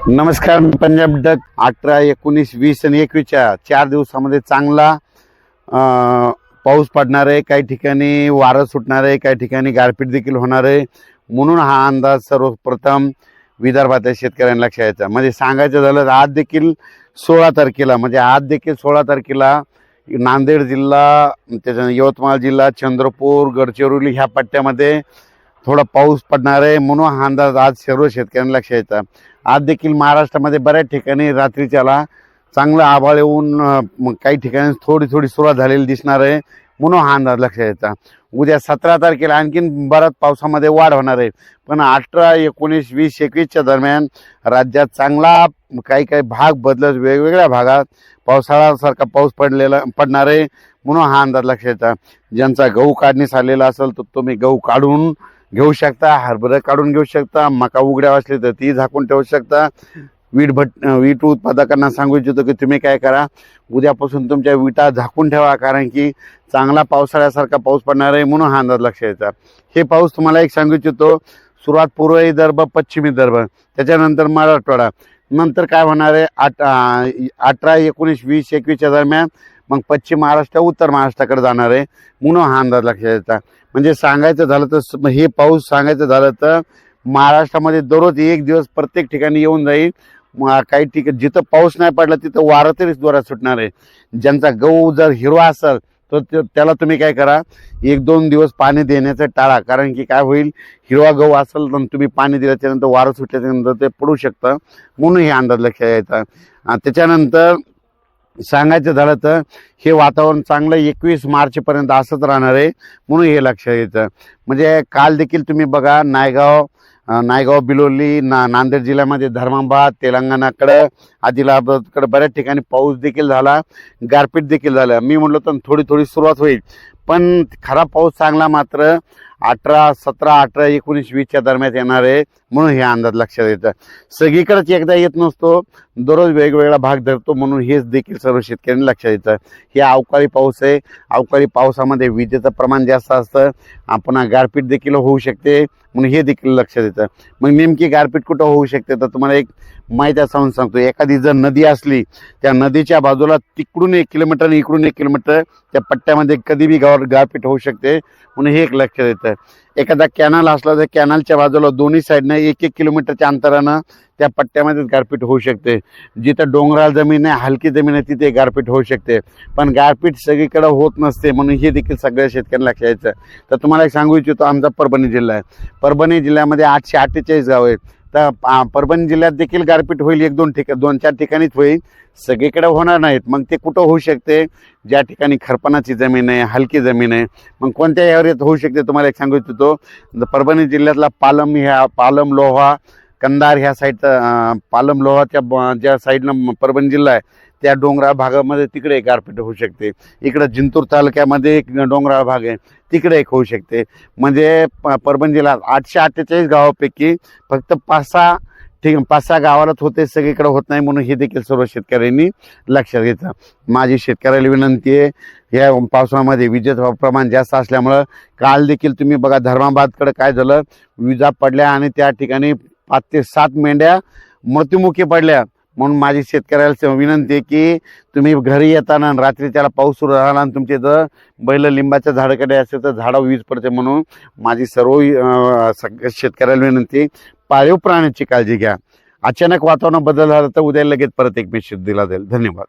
नमस्कार, मी पंजाब डक. 18, 19, 20 आणि 21च्या 4 दिवसामध्ये चांगला पाऊस पडणार आहे. काही ठिकाणी वारं सुटणार आहे, काही ठिकाणी गारपीट देखील होणार आहे. म्हणून हा अंदाज सर्वप्रथम विदर्भातील शेतकऱ्यांना लक्षात यायचा. म्हणजे सांगायचं झालं तर आज देखील 16 तारखेला म्हणजे आज देखील 16 तारखेला नांदेड जिल्हा, त्याच्यानंतर यवतमाळ जिल्हा, चंद्रपूर, गडचिरोली ह्या पट्ट्यामध्ये थोडा पाऊस पडणार आहे. म्हणून हा अंदाज आज सर्व शेतकऱ्यांना लक्षात यायचा. आज देखील महाराष्ट्रामध्ये बऱ्याच ठिकाणी रात्रीच्याला चांगलं आभाळ येऊन काही ठिकाणी थोडी थोडी सुरुवात झालेली दिसणार आहे. म्हणून हा अंदाज लक्षात यायचा. उद्या 17 तारखेला आणखीन बराच पावसामध्ये वाढ होणार आहे. पण 18, 19, 20, 21च्या दरम्यान राज्यात चांगला काही काही भाग बदलत वेगवेगळ्या भागात पावसाळ्यासारखा पाऊस पडणार आहे. म्हणून हा अंदाज लक्षात यायचा. ज्यांचा गहू काढणीस आलेला असेल तर तुम्ही गहू काढून घेऊ शकता, हरभरा काढून घेऊ शकता, मका उघड्या असली तर ती झाकून ठेवू शकता. वीट उत्पादकांना सांगू इच्छितो की तुम्ही काय करा, उद्यापासून तुमच्या विटा झाकून ठेवा, कारण की चांगला पावसाळ्यासारखा पाऊस पडणार आहे. म्हणून हा अंदाज लक्षात यायचा. हे पाऊस तुम्हाला एक सांगू इच्छितो, सुरुवात पूर्व विदर्भ, पश्चिम विदर्भ, त्याच्यानंतर मराठवाडा, नंतर काय होणार आहे 18, 19, 20, 21च्या दरम्यान मग पश्चिम महाराष्ट्र, उत्तर महाराष्ट्राकडे जाणार आहे. म्हणून हा अंदाज लक्षात यायचा. म्हणजे सांगायचं झालं तर हे पाऊस सांगायचं झालं तर महाराष्ट्रामध्ये दररोज एक दिवस प्रत्येक ठिकाणी येऊन जाईल. काही ठिकाणी जिथं पाऊस नाही पडला तिथं वारं तरी जोरात सुटणार आहे. ज्यांचा गहू जर हिरवा असेल तर त्याला तुम्ही काय करा, 1-2 दिवस पाणी देण्याचं टाळा, कारण की काय होईल, हिरवा गहू असेल तर तुम्ही पाणी दिल्याच्यानंतर वारं सुटल्याच्यानंतर ते पडू शकतं. म्हणून हे अंदाज लक्षात यायचा. त्याच्यानंतर सांगायचं झालं तर हे वातावरण चांगलं 21 मार्चपर्यंत असंच राहणार आहे. म्हणून हे लक्षात यायचं. म्हणजे काल देखील तुम्ही बघा, नायगाव, बिलोली, नांदेड जिल्ह्यामध्ये, धर्माबाद, तेलंगणाकडं, आदिलाबादकडे बऱ्याच ठिकाणी पाऊस देखील झाला, गारपीट देखील झालं. मी म्हटलं तर थोडी थोडी सुरुवात होईल, पण खरा पाऊस चांगला मात्र 17, 18, 19, 20च्या दरम्यान येणार आहे. म्हणून हे अंदाज लक्षात येतं. सगळीकडेच एकदा येत नसतो, दररोज वेगवेगळा भाग धरतो. म्हणून हेच देखील सर्व शेतकऱ्यांनी लक्षात येतं. हे अवकाळी पाऊस आहे. अवकाळी पावसामध्ये विजेचं प्रमाण जास्त असतं, आपण गारपीट देखील होऊ शकते. म्हणून हे देखील लक्षात येतं. मग नेमकी गारपीट कुठं होऊ शकते तर तुम्हाला एक माहिती असं सांगतो. एखादी जर नदी असली, त्या नदीच्या बाजूला तिकडून 1 किलोमीटर आणि इकडून 1 किलोमीटर त्या पट्ट्यामध्ये कधी बी गारपीट होऊ शकते. म्हणून हे एक लक्षात येतं. एखादा कॅनल असला तर कॅनलच्या बाजूला दोन्ही साईडनं 1-1 किलोमीटरच्या अंतरानं त्या पट्ट्यामध्ये गारपीट होऊ शकते. जिथं डोंगराळ जमीन आहे, हलकी जमीन आहे, तिथे गारपीट होऊ शकते. पण गारपीट सगळीकडे होत नसते. म्हणून हे देखील सगळ्या शेतकऱ्यांना लक्षात यायचं. तर तुम्हाला एक सांगू इच्छितो, आमचा परभणी जिल्हा आहे. परभणी जिल्ह्यामध्ये 848 गाव आहेत. तर परभणी जिल्ह्यात देखील गारपीट होईल. 2-4 ठिकाणीच होईल, सगळीकडे होणार नाहीत. मग ते कुठं होऊ शकते, ज्या ठिकाणी खरपणाची जमीन आहे, हलकी जमीन आहे. मग कोणत्या एरियात होऊ शकते तुम्हाला एक सांगू इच्छितो. परभणी जिल्ह्यातला पालम, लोहा, कंधार ह्या साईडचा, पालम लोहाच्या ज्या साईडनं परभणी जिल्हा आहे त्या डोंगराळ भागामध्ये तिकडे एक गारपीट होऊ शकते. इकडं जिंतूर तालुक्यामध्ये एक डोंगराळ भाग आहे, तिकडे एक होऊ शकते. म्हणजे परभणी जिल्ह्यात 848 गावापैकी फक्त 5-6 गावालाच होते, सगळीकडे होत नाही. म्हणून हे देखील सर्व शेतकऱ्यांनी लक्षात घ्यायचं. माझी शेतकऱ्याला विनंती आहे, या पावसामध्ये विजेचं प्रमाण जास्त असल्यामुळं काल देखील तुम्ही बघा, धर्माबादकडे काय झालं, विजा पडल्या आणि त्या ठिकाणी 5 ते 7 मेंढ्या मृत्युमुखी पडल्या. म्हणून माझी शेतकऱ्याला विनंती आहे की तुम्ही घरी येताना रात्री त्याला पाऊस सुरू झाला आणि तुमचे जर बैल लिंबाच्या झाडाकडे असेल तर झाडावर वीज पडते. म्हणून माझी सर्व शेतकऱ्याला विनंती, पाळीव प्राण्यांची काळजी घ्या. अचानक वातावरण बदल झाला तर उद्या लगेच परत एक मेसेज दिला जाईल. धन्यवाद.